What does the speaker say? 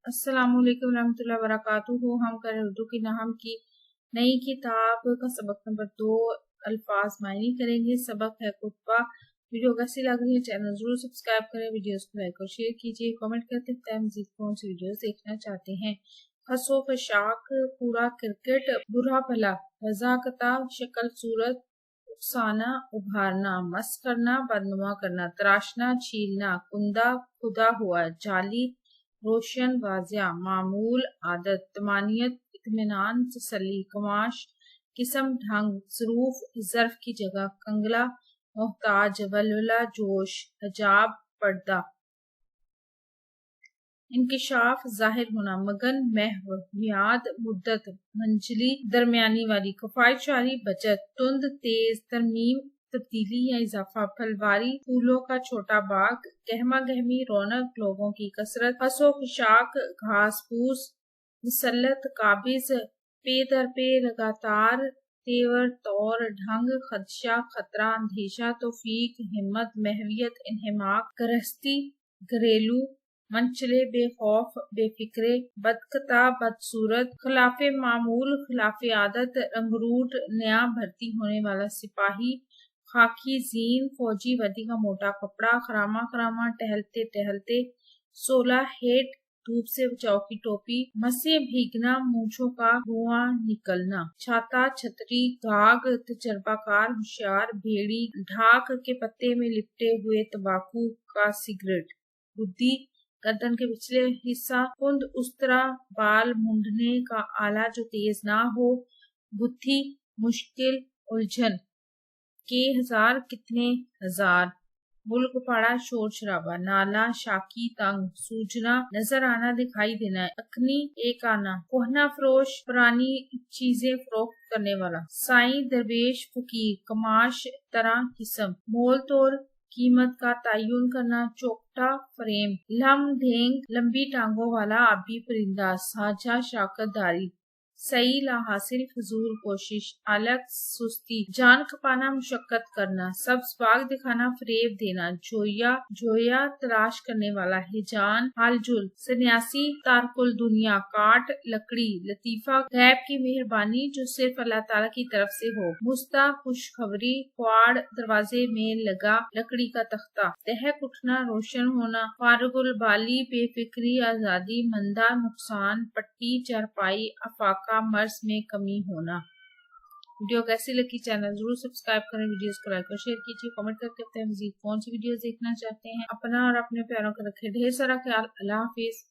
अस्सलाम वालेकुम रहमतुल्लाहि वबरकातुहू। हम कर उर्दू की नाम की नई किताब का सबक नंबर 2 अल्फाज मायनी करेंगे। सबक है कुतबा। वीडियो कैसी लग रही है चैनल जरूर सब्सक्राइब करें, वीडियोस को लाइक और शेयर कीजिए, कमेंट करते हैं मजीद कौन सी वीडियोस देखना चाहते हैं। फसो फशाक, पूरा क्रिकेट, बुरा भला, रजाकता, शक्ल सूरत, उकसाना, उभारना, मस करना, बदनुमा करना, तराशना, छीलना, कुंदा, खुदा हुआ, जाली, रोशन, वाजिया, मामूल, आदत, तमानियत, इत्मीनान, तसल्ली, कमाश, किस्म, ढंग, ज़रूफ, ज़र्फ की जगह, कंगला, मोहताज, वलवला, जोश, हजाब, पर्दा, इंकिशाफ, जाहिर होना, मगन, महव, मियाद, मुद्दत, मंजली, दरमियानी वाली, कफायत, बचत, तुंद, तेज, तरमीम, तब्दीली या इजाफा, फलवारी, फूलों का छोटा बाग, गहमा गहमी, रौनक, लोगों की कसरत, फसो फिशाक, घास फूस, मुसल्लत, काबिज, पे दर पे, लगातार, तेवर, तौर, ढंग, खदशा, खतरा, अंदेशा, तौफीक, हिम्मत, महवियत, इन्हिमाक, गरहस्ती, घरेलू, मनचले, बेखौफ, बेफिक्रे, बदकता, बदसूरत, खिलाफे मामूल, खिलाफे आदत, रंगरूट, नया भर्ती होने वाला सिपाही, खाकी जीन, फौजी वर्दी का मोटा कपड़ा, खरामा खरामा, टहलते टहलते, 16 हेट, धूप से बचाव की टोपी, मसे भीगना, मूंछों का धुआं निकलना, छाता, छतरी, गाग, तजर्बाकार, होशियार, भेड़ी, ढाक के पत्ते में लिपटे हुए तंबाकू का सिगरेट, बुद्धि, गर्दन के पिछले हिस्सा, कुंद, उस्तरा, बाल मुंडने का आला जो तेज ना हो, बुद्धि, मुश्किल, उलझन, के हजार, कितने हजार, मुल्क पाड़ा, शोर शराबा, नाला, शाकी, तंग, सूझना, नजर आना, दिखाई देना, अखनी, एक आना, कोहना फरोश, पुरानी चीजें फरोख्त करने वाला, साईं, दरवेश, फकीर, कमाश, तरह, किस्म, मोल तोल, कीमत का तयन करना, चौकटा, फ्रेम, लम ढेंग, लंबी टांगों वाला आबी परिंदा, साझा, शाकरदारी, सही, ला हासिल, फजूल कोशिश, अलग, सुस्ती, जान खपाना, मुशक्कत करना, सब्ज बाग दिखाना, फरेब देना, जोया, जोया, तलाश करने वाला, हिजान, हालजुल, सन्यासी, तारकुल दुनिया, काट, लकड़ी, लतीफा, गैब की मेहरबानी जो सिर्फ अल्लाह ताला की तरफ से हो, मुस्ता, खुशखबरी, क्वाड़, दरवाजे में लगा लकड़ी का तख्ता, दहक उठना, रोशन होना, फारुगुल बाली, बेफिक्री, आजादी, मंदा, नुकसान, पट्टी, चारपाई, अफाका, मर्ज में कमी होना। वीडियो कैसी लगी चैनल जरूर सब्सक्राइब करें, वीडियोस को लाइक और शेयर कीजिए, कमेंट करके अपने मजीद कौन सी वीडियोस देखना चाहते हैं। अपना और अपने प्यारों का रखें ढेर सारा ख्याल। अल्लाह हाफिज।